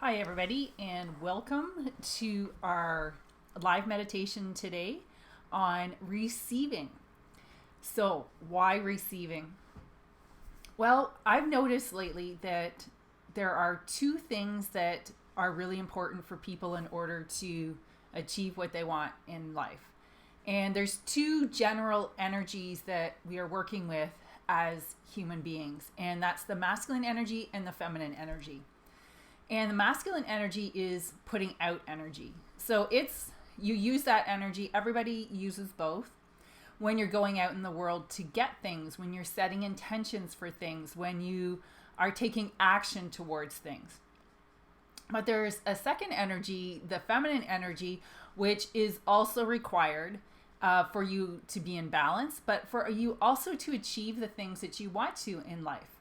Hi, everybody, and welcome to our live meditation today on receiving. So, why receiving? Well, I've noticed lately that there are two things that are really important for people in order to achieve what they want in life. And there's two general energies that we are working with as human beings, and that's the masculine energy and the feminine energy. And the masculine energy is putting out energy. So you use that energy. Everybody uses both when you're going out in the world to get things, when you're setting intentions for things, when you are taking action towards things. But there's a second energy, the feminine energy, which is also required for you to be in balance, but for you also to achieve the things that you want to in life.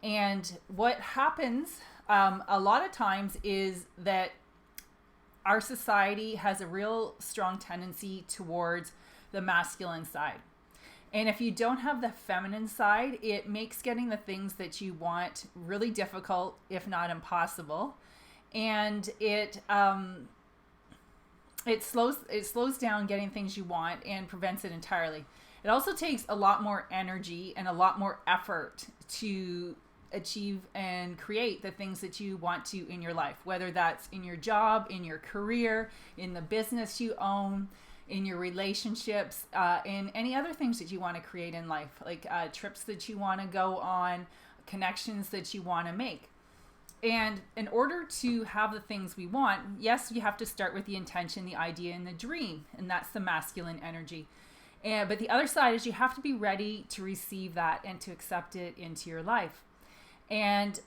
And what happens a lot of times is that our society has a real strong tendency towards the masculine side. And if you don't have the feminine side, it makes getting the things that you want really difficult, if not impossible. And it slows down getting things you want and prevents it entirely. It also takes a lot more energy and a lot more effort to achieve and create the things that you want to in your life, whether that's in your job, in your career, in the business you own, in your relationships, in any other things that you want to create in life, like trips that you want to go on, connections that you want to make. And in order to have the things we want, yes, you have to start with the intention, the idea, and the dream, and that's the masculine energy. But the other side is you have to be ready to receive that and to accept it into your life. And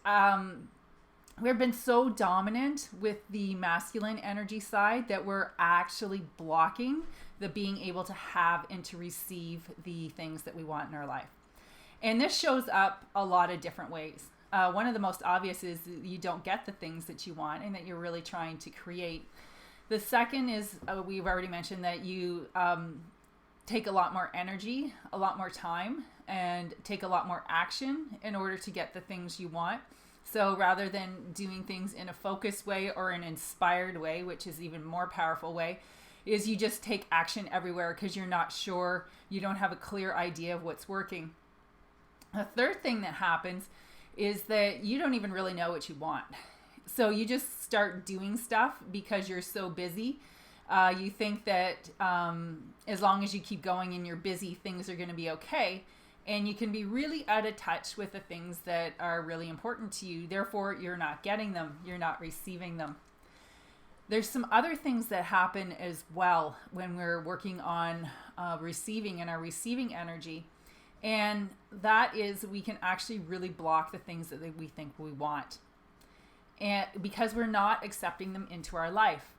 we've been so dominant with the masculine energy side that we're actually blocking the being able to have and to receive the things that we want in our life. And this shows up a lot of different ways. One of the most obvious is you don't get the things that you want and that you're really trying to create. The second is we've already mentioned that you take a lot more energy, a lot more time, and take a lot more action in order to get the things you want. So rather than doing things in a focused way or an inspired way, which is even more powerful way, is you just take action everywhere because you're not sure, you don't have a clear idea of what's working. The third thing that happens is that you don't even really know what you want. So you just start doing stuff because you're so busy. You think that as long as you keep going and you're busy, things are going to be okay. And you can be really out of touch with the things that are really important to you. Therefore, you're not getting them. You're not receiving them. There's some other things that happen as well when we're working on receiving and our receiving energy. And that is we can actually really block the things that we think we want. And because we're not accepting them into our life.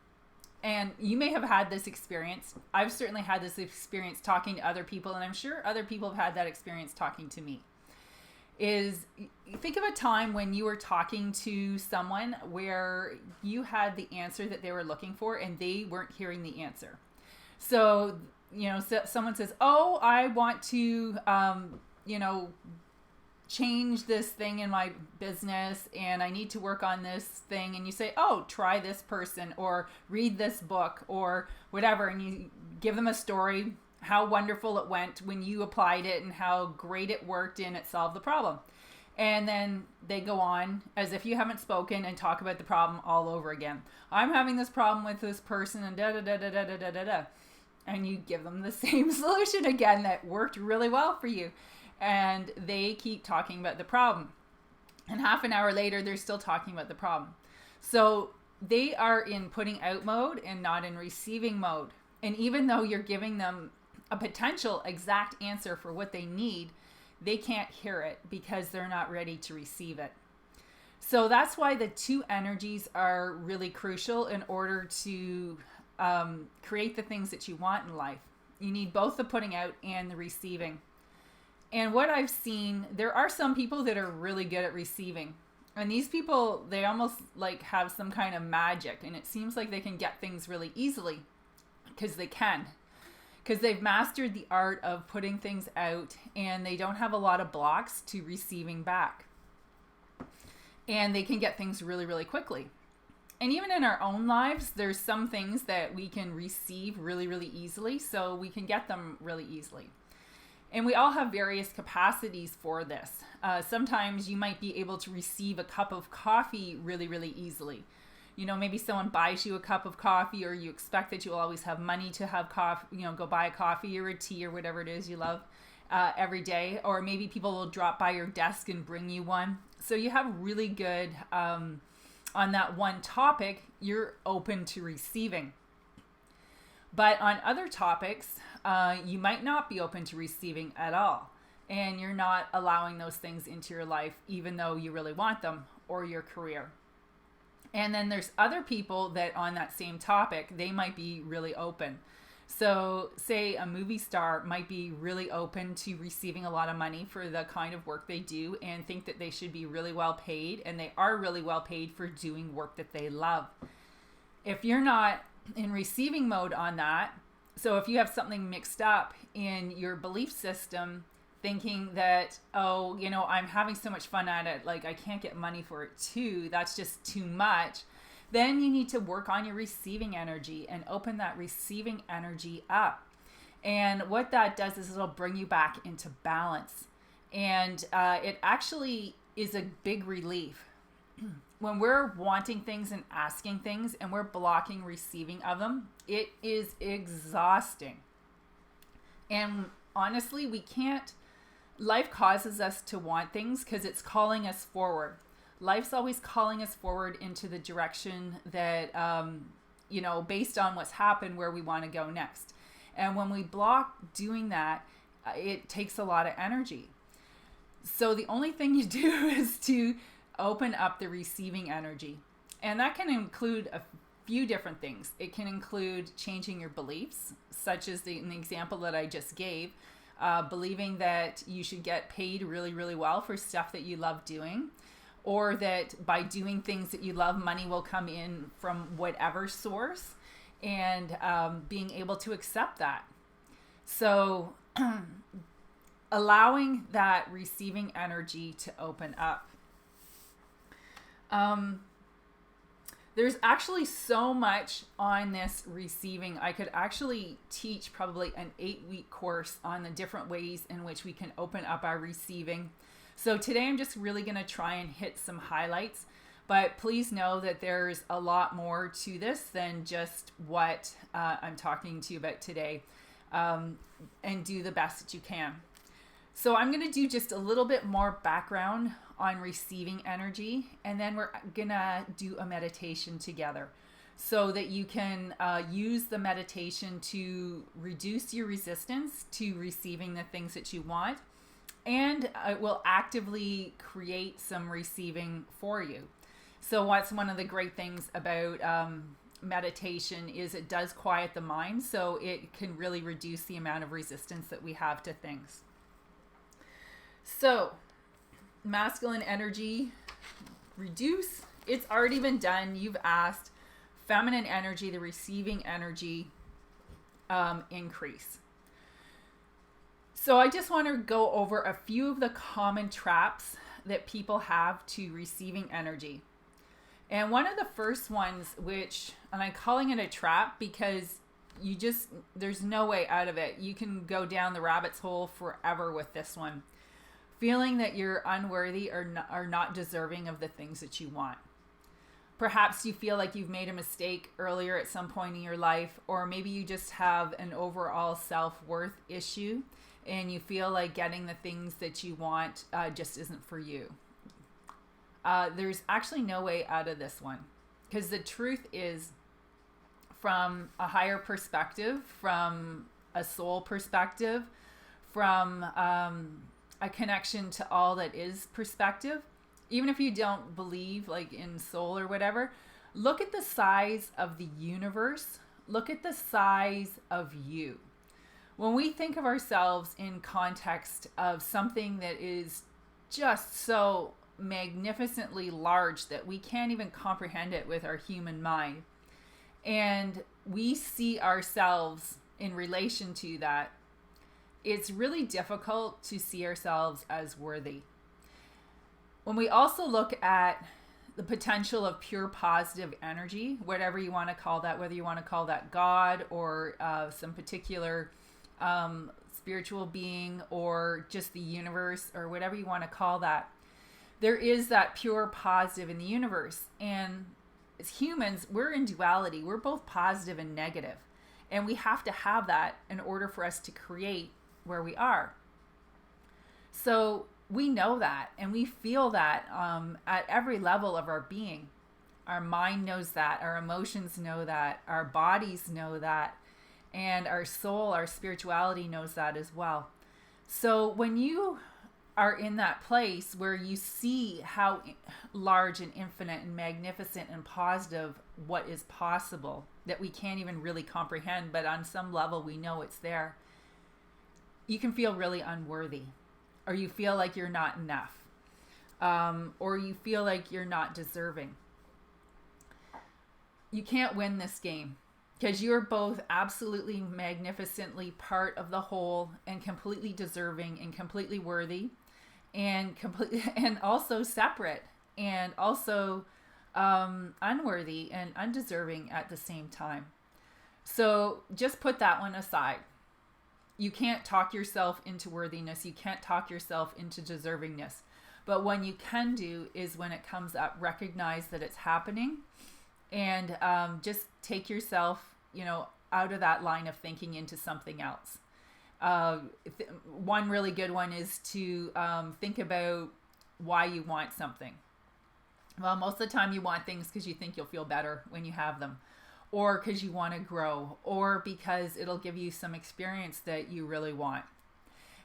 And you may have had this experience. I've certainly had this experience talking to other people, and I'm sure other people have had that experience talking to me. Think of a time when you were talking to someone where you had the answer that they were looking for and they weren't hearing the answer. So, someone says, "Oh, I want to, change this thing in my business and I need to work on this thing." And you say, "Oh, try this person or read this book or whatever." And you give them a story, how wonderful it went when you applied it and how great it worked and it solved the problem. And then they go on as if you haven't spoken and talk about the problem all over again. "I'm having this problem with this person and da da da da da da da da da." And you give them the same solution again that worked really well for you. And they keep talking about the problem. And half an hour later, they're still talking about the problem. So they are in putting out mode and not in receiving mode. And even though you're giving them a potential exact answer for what they need, they can't hear it because they're not ready to receive it. So that's why the two energies are really crucial in order to create the things that you want in life. You need both the putting out and the receiving. And what I've seen, there are some people that are really good at receiving. And these people, they almost like have some kind of magic. And it seems like they can get things really easily because they can. Because they've mastered the art of putting things out and they don't have a lot of blocks to receiving back. And they can get things really, really quickly. And even in our own lives, there's some things that we can receive really, really easily. So we can get them really easily. And we all have various capacities for this. Sometimes you might be able to receive a cup of coffee really, really easily. You know, maybe someone buys you a cup of coffee, or you expect that you'll always have money to have coffee, you know, go buy a coffee or a tea or whatever it is you love every day. Or maybe people will drop by your desk and bring you one. So you have really good, on that one topic, you're open to receiving. But on other topics, you might not be open to receiving at all. And you're not allowing those things into your life, even though you really want them, or your career. And then there's other people that on that same topic, they might be really open. So say a movie star might be really open to receiving a lot of money for the kind of work they do and think that they should be really well paid, and they are really well paid for doing work that they love. If you're not in receiving mode on that, so if you have something mixed up in your belief system, thinking that, oh, you know, I'm having so much fun at it, like I can't get money for it too, that's just too much, then you need to work on your receiving energy and open that receiving energy up. And what that does is it'll bring you back into balance. And it actually is a big relief. When we're wanting things and asking things and we're blocking receiving of them, it is exhausting. And honestly, we can't, life causes us to want things because it's calling us forward. Life's always calling us forward into the direction that, you know, based on what's happened, where we want to go next. And when we block doing that, it takes a lot of energy. So the only thing you do is to open up the receiving energy. And that can include a few different things. It can include changing your beliefs, such as in the example that I just gave, believing that you should get paid really, really well for stuff that you love doing, or that by doing things that you love, money will come in from whatever source, and being able to accept that. So allowing that receiving energy to open up. There's actually so much on this receiving. I could actually teach probably an 8-week course on the different ways in which we can open up our receiving. So today I'm just really going to try and hit some highlights, but please know that there's a lot more to this than just what I'm talking to you about today, and do the best that you can. So I'm going to do just a little bit more background on receiving energy, and then we're going to do a meditation together so that you can use the meditation to reduce your resistance to receiving the things that you want, and it will actively create some receiving for you. So what's one of the great things about meditation is it does quiet the mind, so it can really reduce the amount of resistance that we have to things. So masculine energy, reduce. It's already been done. You've asked. Feminine energy, the receiving energy, increase. So I just want to go over a few of the common traps that people have to receiving energy. And one of the first ones, which, and I'm calling it a trap because there's no way out of it. You can go down the rabbit's hole forever with this one. Feeling that you're unworthy or not deserving of the things that you want. Perhaps you feel like you've made a mistake earlier at some point in your life, or maybe you just have an overall self-worth issue and you feel like getting the things that you want just isn't for you. There's actually no way out of this one, because the truth is, from a higher perspective, from a soul perspective, from a connection to all that is perspective, even if you don't believe like in soul or whatever, look at the size of the universe. Look at the size of you. When we think of ourselves in context of something that is just so magnificently large that we can't even comprehend it with our human mind, and we see ourselves in relation to that, it's really difficult to see ourselves as worthy. When we also look at the potential of pure positive energy, whatever you want to call that, whether you want to call that God or some particular spiritual being or just the universe or whatever you want to call that. There is that pure positive in the universe. And as humans, we're in duality. We're both positive and negative. And we have to have that in order for us to create where we are. So we know that and we feel that at every level of our being. Our mind knows that, our emotions know that, our bodies know that, and our soul, our spirituality knows that as well. So when you are in that place where you see how large and infinite and magnificent and positive what is possible that we can't even really comprehend, but on some level we know it's there, you can feel really unworthy, or you feel like you're not enough, or you feel like you're not deserving. You can't win this game because you're both absolutely magnificently part of the whole and completely deserving and completely worthy and completely and also separate and also unworthy and undeserving at the same time. So just put that one aside. You can't talk yourself into worthiness. You can't talk yourself into deservingness. But what you can do is when it comes up, recognize that it's happening and just take yourself, out of that line of thinking into something else. One really good one is to think about why you want something. Well, most of the time you want things because you think you'll feel better when you have them, or because you want to grow, or because it'll give you some experience that you really want.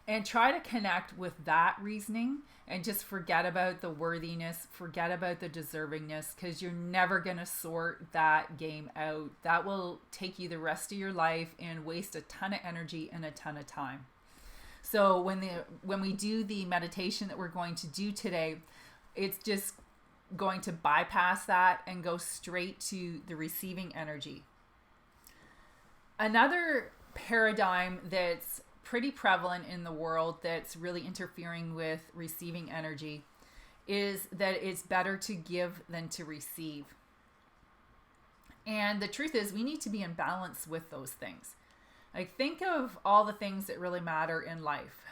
And try to connect with that reasoning and just forget about the worthiness, forget about the deservingness, because you're never going to sort that game out. That will take you the rest of your life and waste a ton of energy and a ton of time. So when we do the meditation that we're going to do today, it's just going to bypass that and go straight to the receiving energy. Another paradigm that's pretty prevalent in the world that's really interfering with receiving energy is that it's better to give than to receive. And the truth is we need to be in balance with those things. Like, think of all the things that really matter in life.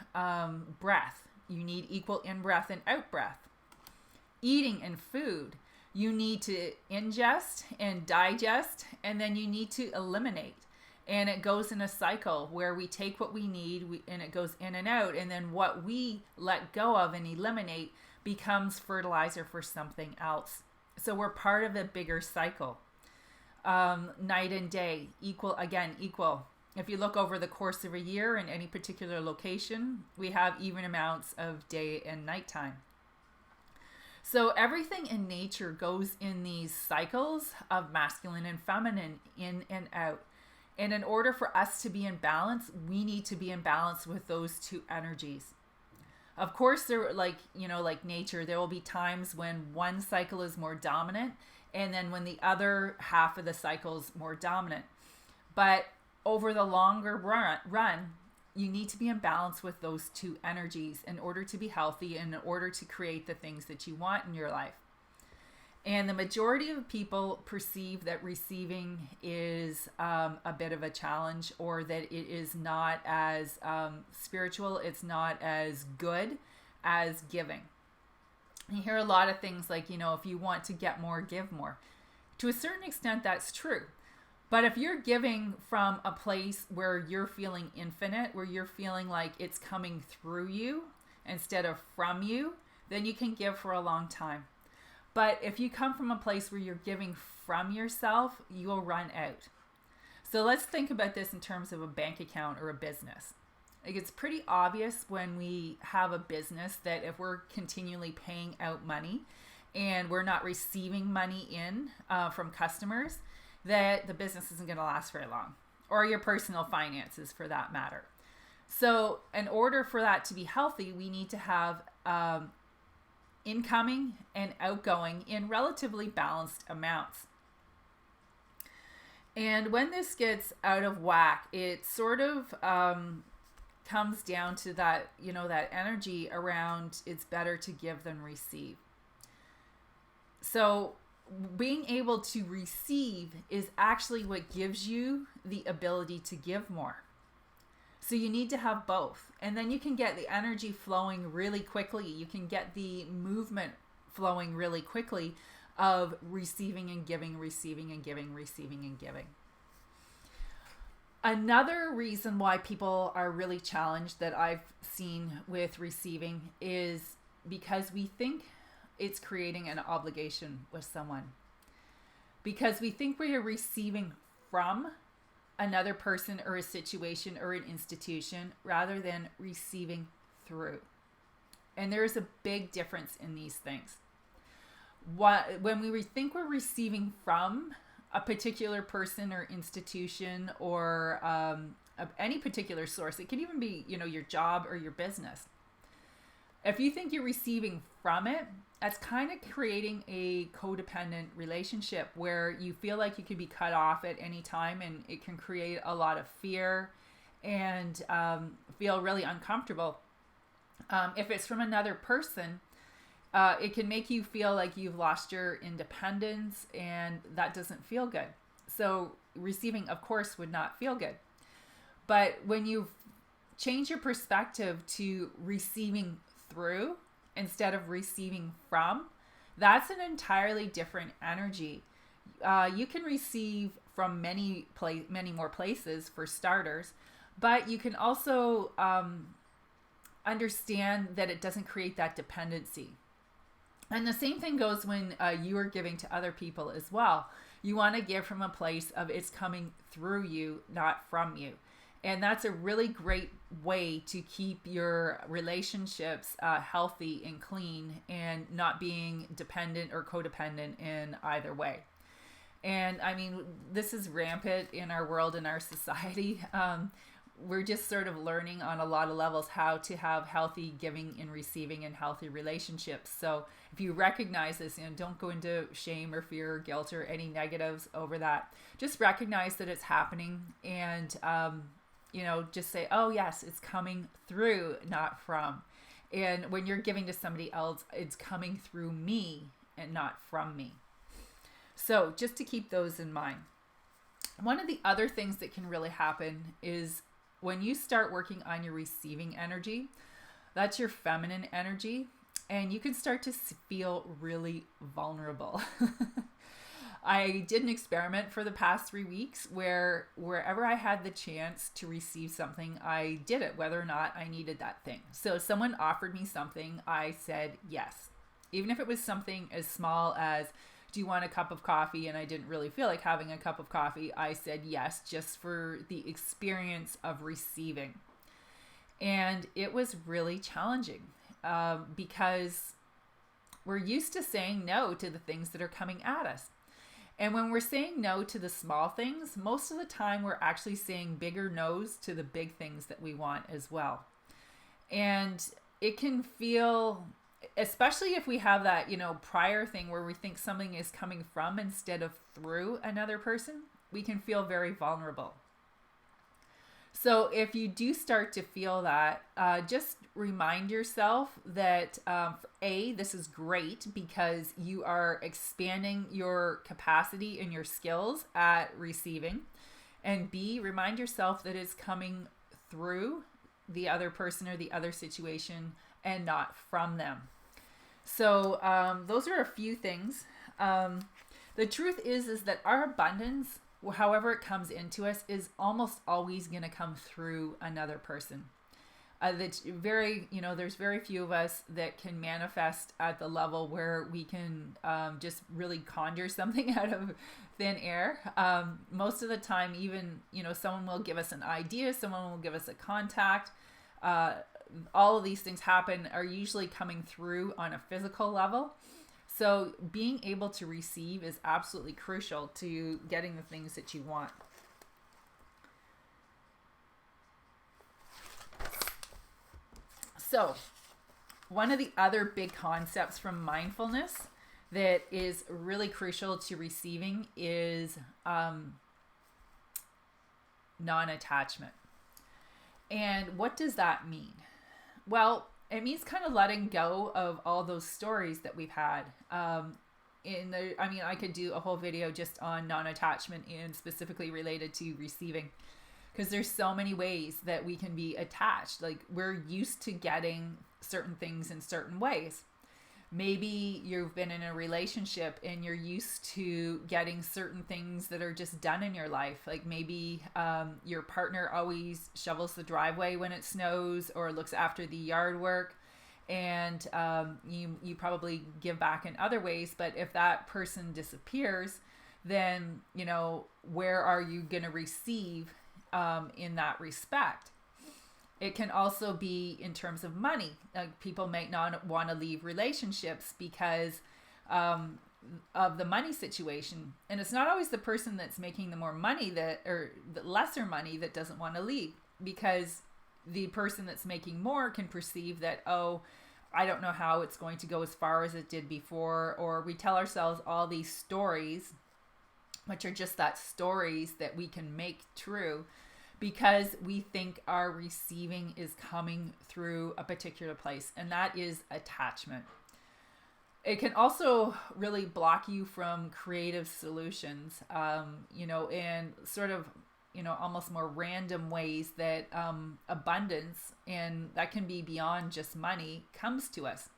Breath, you need equal in-breath and out-breath. Eating and food, you need to ingest and digest, and then you need to eliminate. And it goes in a cycle where we take what we need and it goes in and out. And then what we let go of and eliminate becomes fertilizer for something else. So we're part of a bigger cycle. Night and day, equal. If you look over the course of a year in any particular location, we have even amounts of day and nighttime. So everything in nature goes in these cycles of masculine and feminine, in and out. And in order for us to be in balance, we need to be in balance with those two energies. Of course, like nature, there will be times when one cycle is more dominant and then when the other half of the cycle is more dominant. But over the longer run, you need to be in balance with those two energies in order to be healthy and in order to create the things that you want in your life. And the majority of people perceive that receiving is a bit of a challenge, or that it is not as spiritual, it's not as good as giving. You hear a lot of things like, if you want to get more, give more. To a certain extent, that's true. But if you're giving from a place where you're feeling infinite, where you're feeling like it's coming through you instead of from you, then you can give for a long time. But if you come from a place where you're giving from yourself, you will run out. So let's think about this in terms of a bank account or a business. Like, it's pretty obvious when we have a business that if we're continually paying out money and we're not receiving money in from customers, that the business isn't going to last very long, or your personal finances for that matter. So in order for that to be healthy, we need to have incoming and outgoing in relatively balanced amounts. And when this gets out of whack, it sort of comes down to that, that energy around it's better to give than receive. So being able to receive is actually what gives you the ability to give more. So you need to have both. And then you can get the energy flowing really quickly. You can get the movement flowing really quickly of receiving and giving, receiving and giving, receiving and giving. Another reason why people are really challenged that I've seen with receiving is because we think it's creating an obligation with someone. Because we think we are receiving from another person or a situation or an institution rather than receiving through. And there is a big difference in these things. When we think we're receiving from a particular person or institution or any particular source, it could even be, your job or your business. If you think you're receiving from it, that's kind of creating a codependent relationship where you feel like you could be cut off at any time, and it can create a lot of fear and feel really uncomfortable. If it's from another person, it can make you feel like you've lost your independence, and that doesn't feel good. So receiving, of course, would not feel good. But when you change your perspective to receiving through instead of receiving from, that's an entirely different energy. You can receive from many more places for starters, but you can also understand that it doesn't create that dependency. And the same thing goes when you are giving to other people as well. You want to give from a place of it's coming through you, not from you. And that's a really great way to keep your relationships healthy and clean and not being dependent or codependent in either way. And I mean, this is rampant in our world, in our society. We're just sort of learning on a lot of levels how to have healthy giving and receiving and healthy relationships. So if you recognize this, don't go into shame or fear or guilt or any negatives over that. Just recognize that it's happening and, just say, oh yes, it's coming through, not from. And when you're giving to somebody else, it's coming through me and not from me. So just to keep those in mind. One of the other things that can really happen is when you start working on your receiving energy, that's your feminine energy, and you can start to feel really vulnerable. I did an experiment for the past 3 weeks where wherever I had the chance to receive something, I did it, whether or not I needed that thing. So if someone offered me something, I said yes. Even if it was something as small as, do you want a cup of coffee? And I didn't really feel like having a cup of coffee. I said yes, just for the experience of receiving. And it was really challenging because we're used to saying no to the things that are coming at us. And when we're saying no to the small things, most of the time we're actually saying bigger no's to the big things that we want as well. And it can feel, especially if we have that, prior thing where we think something is coming from instead of through another person, we can feel very vulnerable. So if you do start to feel that, just remind yourself that this is great because you are expanding your capacity and your skills at receiving. And B, remind yourself that it's coming through the other person or the other situation and not from them. So those are a few things. The truth is that our abundance, however it comes into us, is almost always going to come through another person. That's very, there's very few of us that can manifest at the level where we can just really conjure something out of thin air. Most of the time, even, someone will give us an idea, someone will give us a contact. All of these things are usually coming through on a physical level. So being able to receive is absolutely crucial to getting the things that you want. So one of the other big concepts from mindfulness that is really crucial to receiving is non-attachment. And what does that mean? Well, it means kind of letting go of all those stories that we've had. I could do a whole video just on non-attachment and specifically related to receiving, because there's so many ways that we can be attached. Like, we're used to getting certain things in certain ways. Maybe you've been in a relationship and you're used to getting certain things that are just done in your life. Like, maybe your partner always shovels the driveway when it snows or looks after the yard work, and you probably give back in other ways. But if that person disappears, then, where are you going to receive in that respect? It can also be in terms of money. Like, people might not want to leave relationships because of the money situation. And it's not always the person that's making the more money or the lesser money that doesn't want to leave, because the person that's making more can perceive that, oh, I don't know how it's going to go as far as it did before. Or we tell ourselves all these stories, which are just that, stories that we can make true, because we think our receiving is coming through a particular place, and that is attachment. It can also really block you from creative solutions, in sort of, almost more random ways that abundance, and that can be beyond just money, comes to us.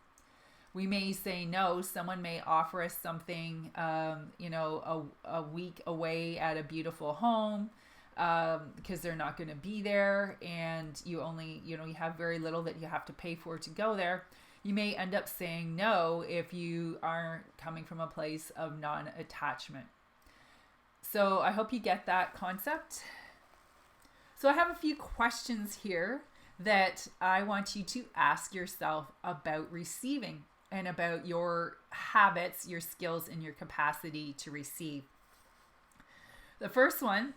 We may say no. Someone may offer us something, a week away at a beautiful home, because they're not going to be there, and you only, you have very little that you have to pay for to go there. You may end up saying no if you aren't coming from a place of non-attachment. So I hope you get that concept. So I have a few questions here that I want you to ask yourself about receiving and about your habits, your skills, and your capacity to receive. The first one: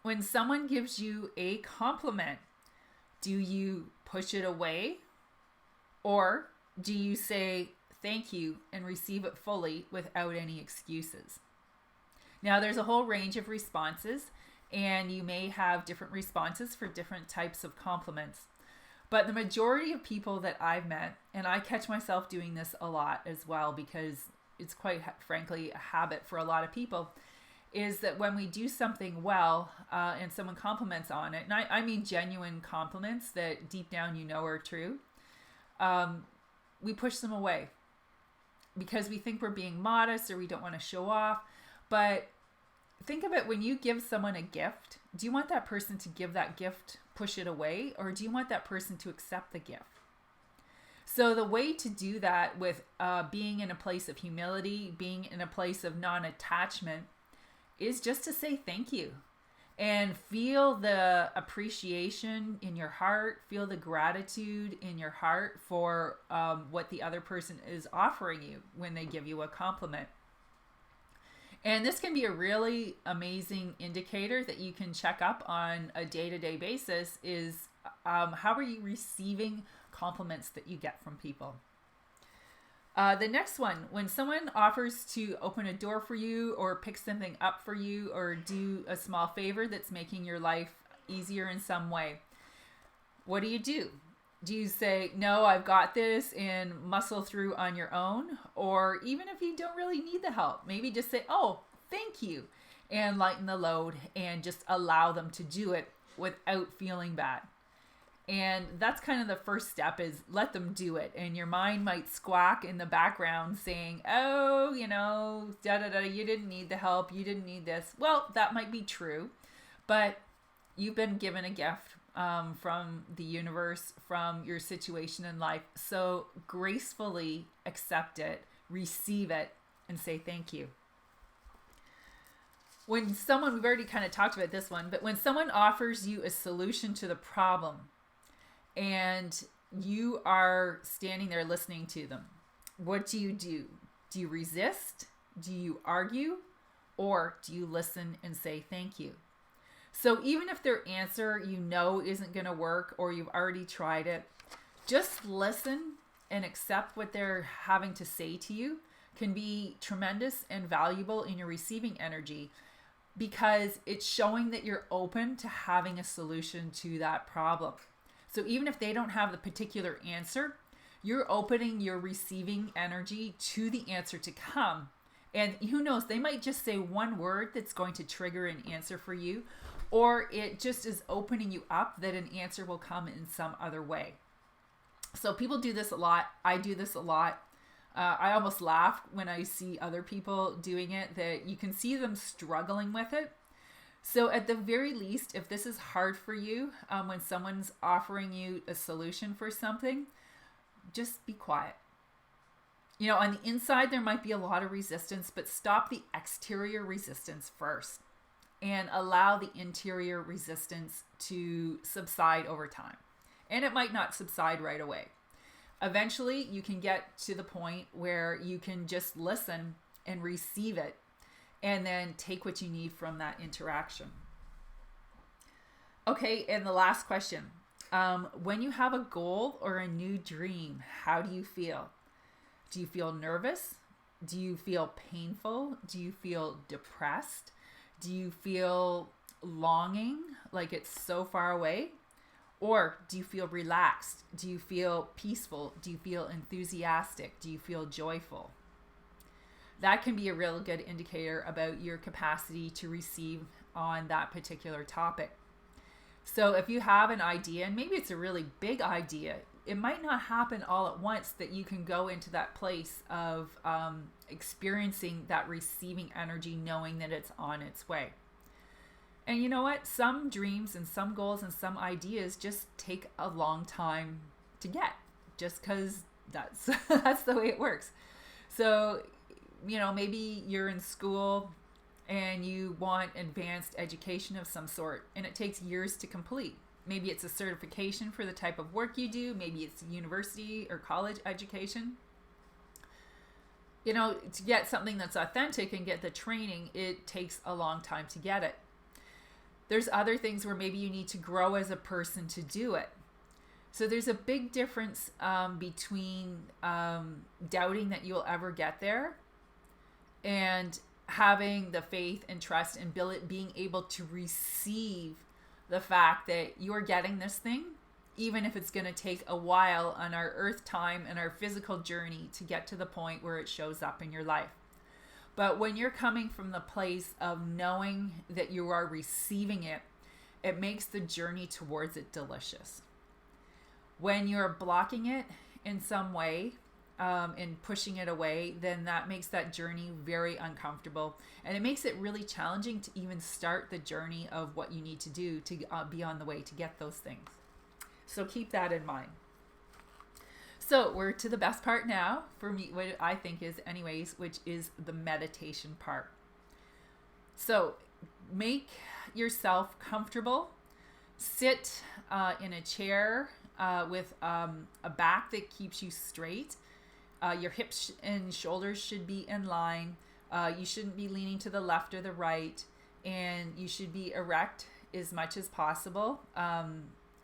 when someone gives you a compliment, do you push it away, or do you say thank you and receive it fully without any excuses? Now, there's a whole range of responses, and you may have different responses for different types of compliments. But the majority of people that I've met, and I catch myself doing this a lot as well, because it's quite frankly a habit for a lot of people, is that when we do something well and someone compliments on it, and I mean genuine compliments that deep down are true, we push them away because we think we're being modest or we don't want to show off. But think of it, when you give someone a gift, do you want that person to give that gift, push it away, or do you want that person to accept the gift? So the way to do that with being in a place of humility, being in a place of non-attachment, is just to say thank you and feel the appreciation in your heart, feel the gratitude in your heart for what the other person is offering you when they give you a compliment. And this can be a really amazing indicator that you can check up on a day-to-day basis, is how are you receiving compliments that you get from people? The next one: when someone offers to open a door for you or pick something up for you or do a small favor that's making your life easier in some way, what do? Do you say, no, I've got this, and muscle through on your own? Or even if you don't really need the help, maybe just say, oh, thank you, and lighten the load and just allow them to do it without feeling bad. And that's kind of the first step, is let them do it. And your mind might squawk in the background saying, oh, you didn't need the help. You didn't need this. Well, that might be true, but you've been given a gift from the universe, from your situation in life. So gracefully accept it, receive it, and say thank you. When someone, we've already kind of talked about this one, but when someone offers you a solution to the problem, and you are standing there listening to them, what do you do? Do you resist? Do you argue? Or do you listen and say thank you? So even if their answer isn't going to work, or you've already tried it, just listen and accept what they're having to say to you can be tremendous and valuable in your receiving energy, because it's showing that you're open to having a solution to that problem. So even if they don't have the particular answer, you're opening your receiving energy to the answer to come, And who knows, they might just say one word that's going to trigger an answer for you, or it just is opening you up that an answer will come in some other way. So people do this a lot. I do this a lot. I almost laugh when I see other people doing it, that you can see them struggling with it. So at the very least, if this is hard for you, when someone's offering you a solution for something, just be quiet. You know, on the inside, there might be a lot of resistance, but stop the exterior resistance first and allow the interior resistance to subside over time. And it might not subside right away. Eventually, you can get to the point where you can just listen and receive it and then take what you need from that interaction. Okay, and the last question. When you have a goal or a new dream, how do you feel? Do you feel nervous? Do you feel painful? Do you feel depressed? Do you feel longing, like it's so far away? Or do you feel relaxed? Do you feel peaceful? Do you feel enthusiastic? Do you feel joyful? That can be a real good indicator about your capacity to receive on that particular topic. So if you have an idea, and maybe it's a really big idea, it might not happen all at once that you can go into that place of experiencing that receiving energy, knowing that it's on its way. And you know what? Some dreams and some goals and some ideas just take a long time to get, just because that's the way it works. So, you know, maybe you're in school and you want advanced education of some sort, and it takes years to complete. Maybe it's a certification for the type of work you do. Maybe it's university or college education. You know, to get something that's authentic and get the training, it takes a long time to get it. There's other things where maybe you need to grow as a person to do it. So there's a big difference between doubting that you'll ever get there and having the faith and trust and being able to receive the fact that you're getting this thing, even if it's going to take a while on our earth time and our physical journey to get to the point where it shows up in your life. But when you're coming from the place of knowing that you are receiving it, it makes the journey towards it delicious. When you're blocking it in some way and pushing it away, then that makes that journey very uncomfortable. And it makes it really challenging to even start the journey of what you need to do to be on the way to get those things. So keep that in mind. So we're to the best part now, for me, what I think is anyways, which is the meditation part. So make yourself comfortable. Sit in a chair with a back that keeps you straight. Your hips and shoulders should be in line. You shouldn't be leaning to the left or the right. And you should be erect as much as possible.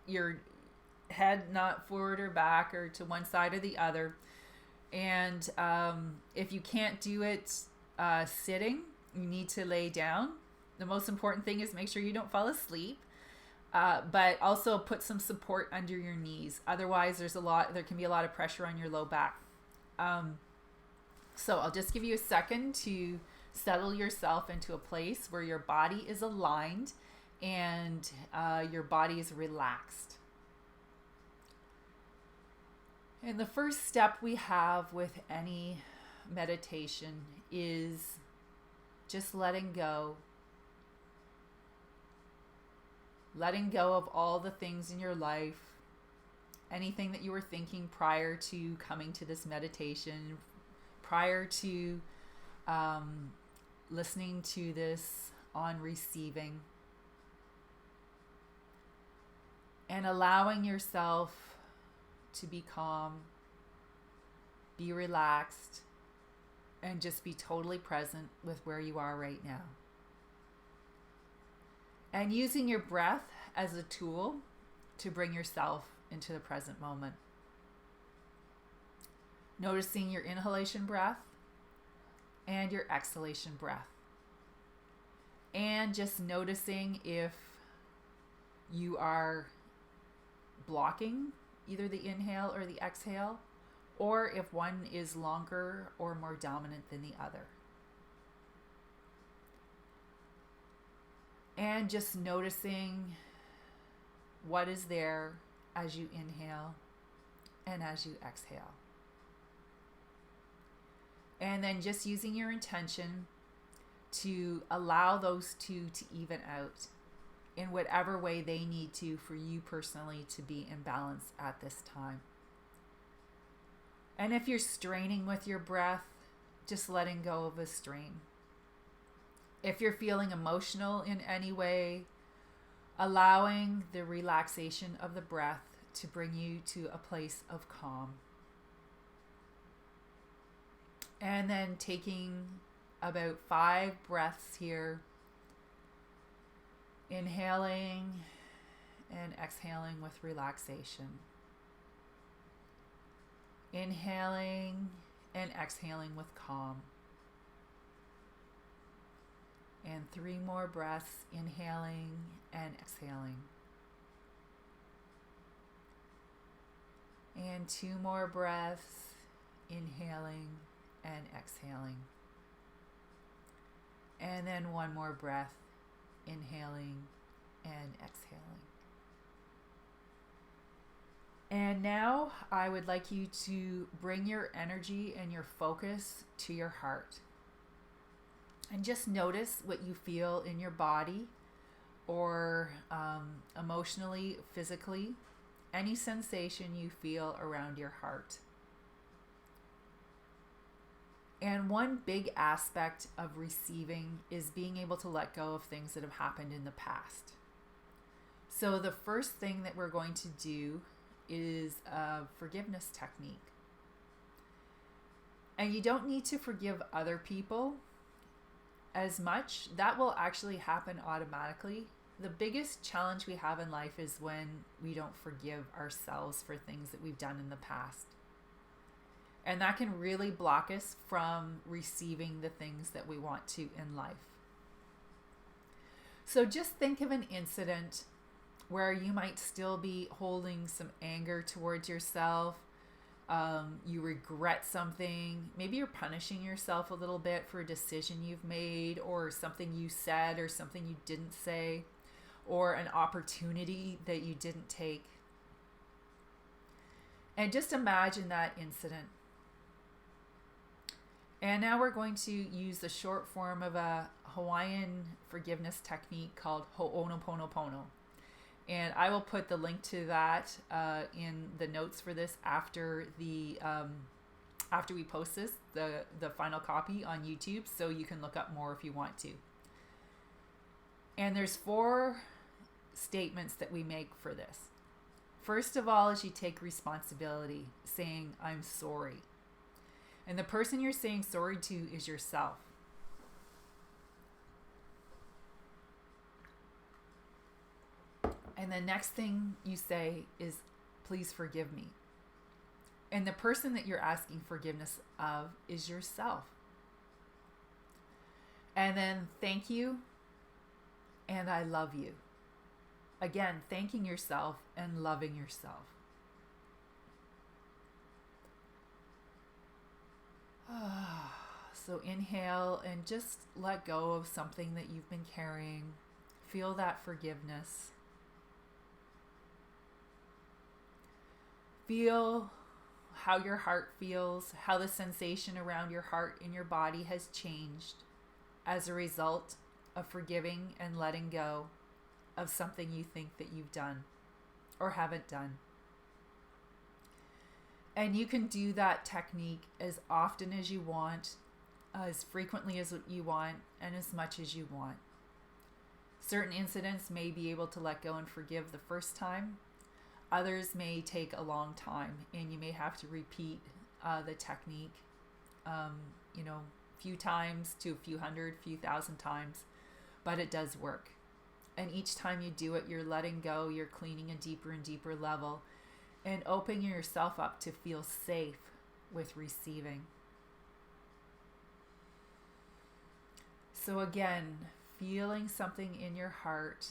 Your head not forward or back or to one side or the other. And if you can't do it sitting, you need to lay down. The most important thing is make sure you don't fall asleep, but also put some support under your knees. Otherwise, there can be a lot of pressure on your low back. So I'll just give you a second to settle yourself into a place where your body is aligned and your body is relaxed. And the first step we have with any meditation is just letting go. Letting go of all the things in your life, anything that you were thinking prior to coming to this meditation, prior to listening to this on receiving, and allowing yourself to be calm, be relaxed, and just be totally present with where you are right now. And using your breath as a tool to bring yourself into the present moment. Noticing your inhalation breath and your exhalation breath. And just noticing if you are blocking either the inhale or the exhale, or if one is longer or more dominant than the other. And just noticing what is there as you inhale and as you exhale. And then just using your intention to allow those two to even out in whatever way they need to for you personally to be in balance at this time. And if you're straining with your breath, just letting go of the strain. If you're feeling emotional in any way, allowing the relaxation of the breath to bring you to a place of calm. And then taking about 5 breaths here, inhaling and exhaling with relaxation. Inhaling and exhaling with calm. And 3 more breaths, inhaling and exhaling. And 2 more breaths, inhaling and exhaling. And then 1 more breath, inhaling and exhaling. And now I would like you to bring your energy and your focus to your heart. And just notice what you feel in your body or emotionally, physically, any sensation you feel around your heart. And one big aspect of receiving is being able to let go of things that have happened in the past. So the first thing that we're going to do is a forgiveness technique. And you don't need to forgive other people as much. That will actually happen automatically. The biggest challenge we have in life is when we don't forgive ourselves for things that we've done in the past. And that can really block us from receiving the things that we want to in life. So just think of an incident where you might still be holding some anger towards yourself. You regret something. Maybe you're punishing yourself a little bit for a decision you've made, or something you said, or something you didn't say, or an opportunity that you didn't take. And just imagine that incident. And now we're going to use the short form of a Hawaiian forgiveness technique called Ho'onoponopono. And I will put the link to that in the notes for this after we post this, the final copy on YouTube, so you can look up more if you want to. And there's 4 statements that we make for this. First of all is you take responsibility, saying, I'm sorry. And the person you're saying sorry to is yourself. And the next thing you say is, please forgive me. And the person that you're asking forgiveness of is yourself. And then thank you and I love you. Again, thanking yourself and loving yourself. So inhale and just let go of something that you've been carrying. Feel that forgiveness. Feel how your heart feels, how the sensation around your heart and your body has changed as a result of forgiving and letting go of something you think that you've done or haven't done. And you can do that technique as often as you want, as frequently as you want, and as much as you want. Certain incidents may be able to let go and forgive the first time. Others may take a long time, and you may have to repeat the technique, few times to a few hundred, few thousand times, but it does work. And each time you do it, you're letting go, you're cleaning a deeper and deeper level, and opening yourself up to feel safe with receiving. So again, feeling something in your heart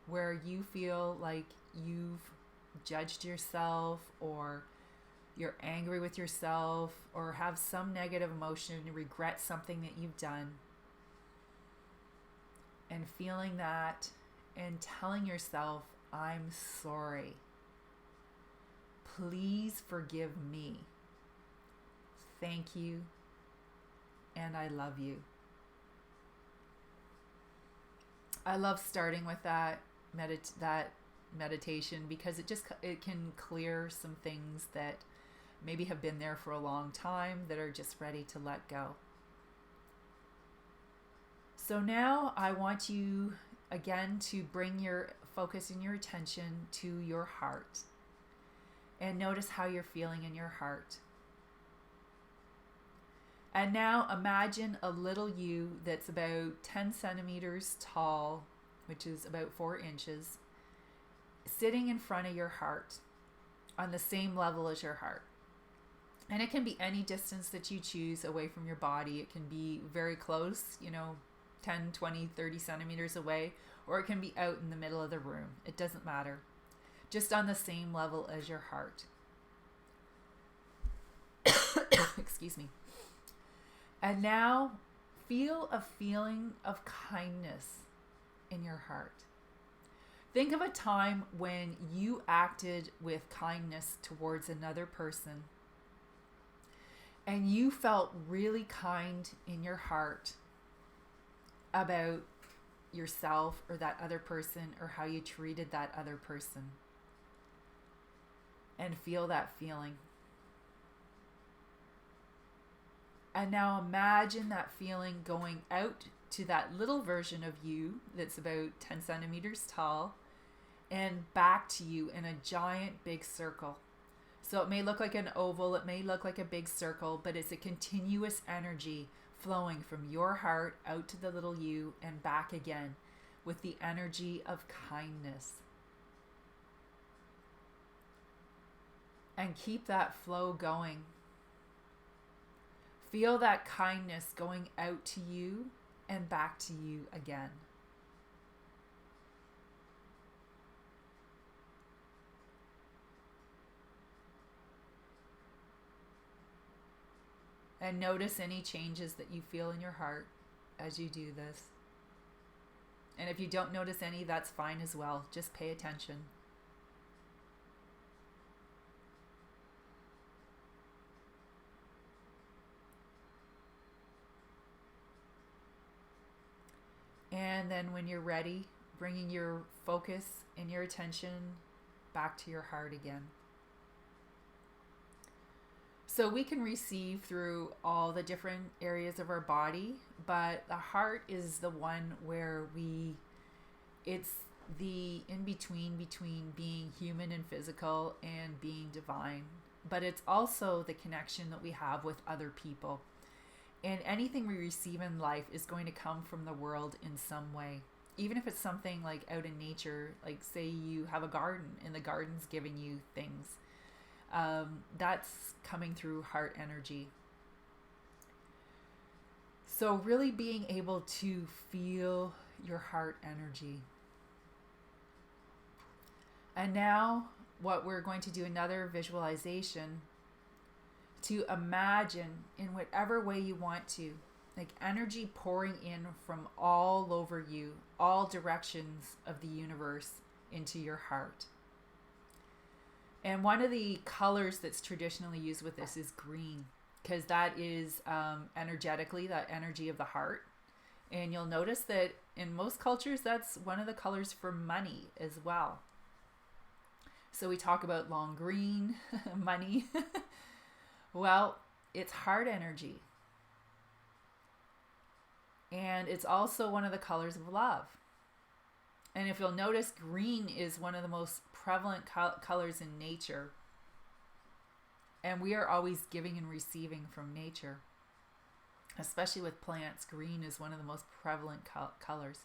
where you feel like you've judged yourself, or you're angry with yourself, or have some negative emotion and regret something that you've done. and feeling that and telling yourself, I'm sorry. Please forgive me. Thank you. And I love you. I love starting with that meditation because it can clear some things that maybe have been there for a long time that are just ready to let go. So now I want you again to bring your focus and your attention to your heart and notice how you're feeling in your heart. And now imagine a little you that's about 10 centimeters tall, which is about 4 inches, sitting in front of your heart on the same level as your heart. And it can be any distance that you choose away from your body. It can be very close, 10, 20, 30 centimeters away, or it can be out in the middle of the room. It doesn't matter. Just on the same level as your heart. Excuse me. And now feel a feeling of kindness in your heart. Think of a time when you acted with kindness towards another person and you felt really kind in your heart about yourself or that other person or how you treated that other person. And feel that feeling. And now imagine that feeling going out to that little version of you that's about 10 centimeters tall and back to you in a giant big circle. So it may look like an oval, it may look like a big circle, but it's a continuous energy flowing from your heart out to the little you and back again with the energy of kindness. And keep that flow going. Feel that kindness going out to you and back to you again. And notice any changes that you feel in your heart as you do this. And if you don't notice any, that's fine as well. Just pay attention. And then when you're ready, bringing your focus and your attention back to your heart again. So we can receive through all the different areas of our body, but the heart is the one where it's the in-between between being human and physical and being divine. But it's also the connection that we have with other people. And anything we receive in life is going to come from the world in some way. Even if it's something like out in nature, like say you have a garden and the garden's giving you things. That's coming through heart energy. So really being able to feel your heart energy. And now what we're going to do, another visualization, to imagine in whatever way you want to, like energy pouring in from all over you, all directions of the universe into your heart. And one of the colors that's traditionally used with this is green, because that is energetically that energy of the heart. And you'll notice that in most cultures, that's one of the colors for money as well. So we talk about long green, money. Well, it's heart energy. And it's also one of the colors of love. And if you'll notice, green is one of the most prevalent colors in nature. And we are always giving and receiving from nature. Especially with plants, green is one of the most prevalent colors.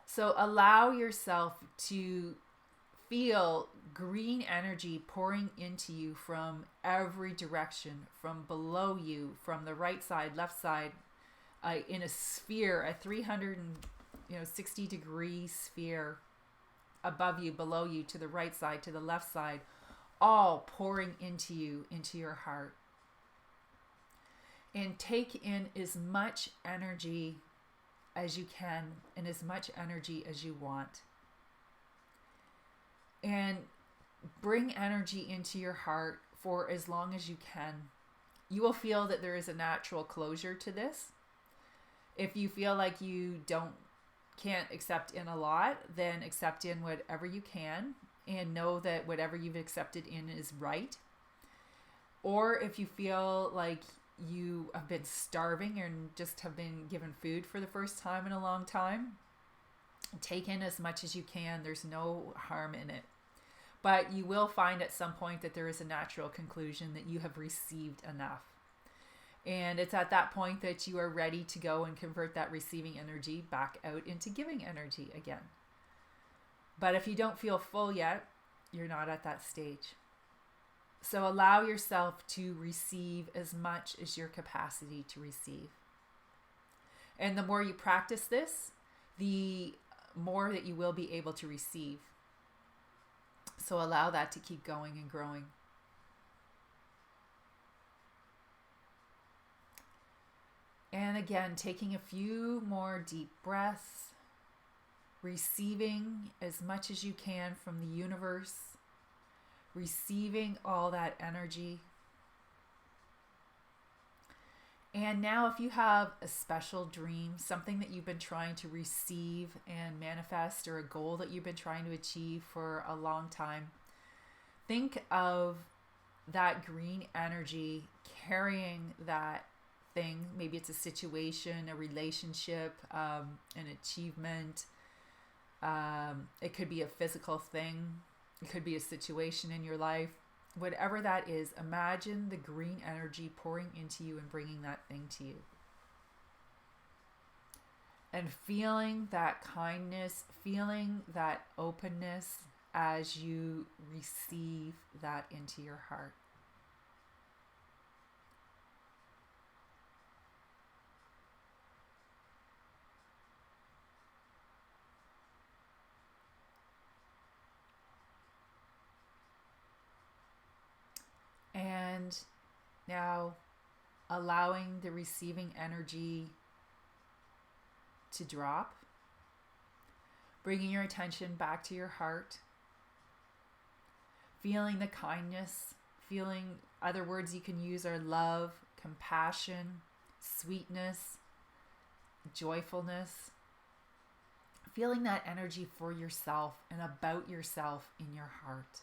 So allow yourself to feel green energy pouring into you from every direction, from below you, from the right side, left side, in a sphere, a 360 degree sphere, above you, below you, to the right side, to the left side, all pouring into you, into your heart. And take in as much energy as you can and as much energy as you want. And bring energy into your heart for as long as you can. You will feel that there is a natural closure to this. If you feel like you can't accept in a lot, then accept in whatever you can and know that whatever you've accepted in is right. Or if you feel like you have been starving and just have been given food for the first time in a long time, take in as much as you can. There's no harm in it. But you will find at some point that there is a natural conclusion that you have received enough. And it's at that point that you are ready to go and convert that receiving energy back out into giving energy again. But if you don't feel full yet, you're not at that stage. So allow yourself to receive as much as your capacity to receive. And the more you practice this, the more that you will be able to receive. So allow that to keep going and growing. And again, taking a few more deep breaths, receiving as much as you can from the universe, receiving all that energy. And now if you have a special dream, something that you've been trying to receive and manifest, or a goal that you've been trying to achieve for a long time, think of that green energy carrying that thing. Maybe it's a situation, a relationship, an achievement. It could be a physical thing. It could be a situation in your life. Whatever that is, imagine the green energy pouring into you and bringing that thing to you. And feeling that kindness, feeling that openness as you receive that into your heart. And now allowing the receiving energy to drop, bringing your attention back to your heart, feeling the kindness, feeling, other words you can use are love, compassion, sweetness, joyfulness, feeling that energy for yourself and about yourself in your heart.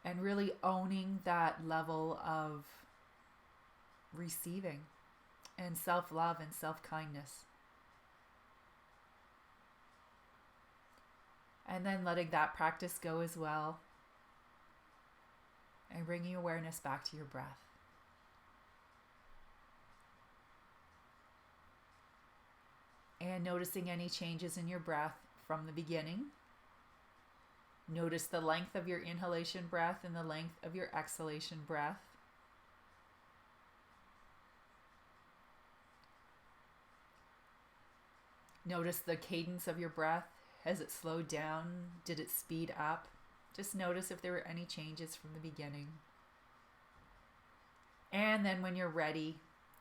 And really owning that level of receiving and self-love and self-kindness. And then letting that practice go as well. And bringing awareness back to your breath. And noticing any changes in your breath from the beginning. Notice the length of your inhalation breath and the length of your exhalation breath. Notice the cadence of your breath. Has it slowed down? Did it speed up? Just notice if there were any changes from the beginning. And then when you're ready,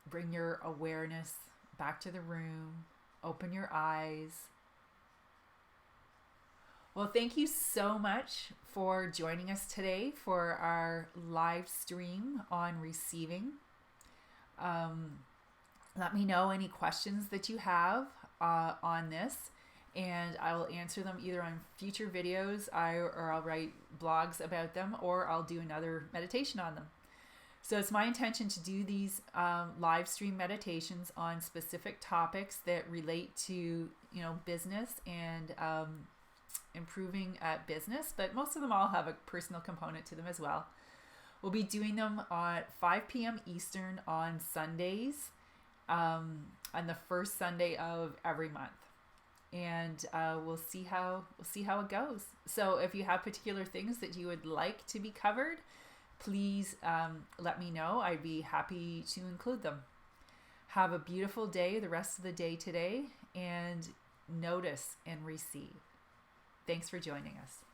bring your awareness back to the room. Open your eyes. Well, thank you so much for joining us today for our live stream on receiving. Let me know any questions that you have on this, and I will answer them either on future videos or I'll write blogs about them, or I'll do another meditation on them. So it's my intention to do these live stream meditations on specific topics that relate to, business and improving at business, but most of them all have a personal component to them as well. We'll be doing them at 5 p.m. Eastern on Sundays, on the first Sunday of every month, and we'll see how it goes. So if you have particular things that you would like to be covered, please let me know. I'd be happy to include them. Have a beautiful day, the rest of the day today, and notice and receive. Thanks for joining us.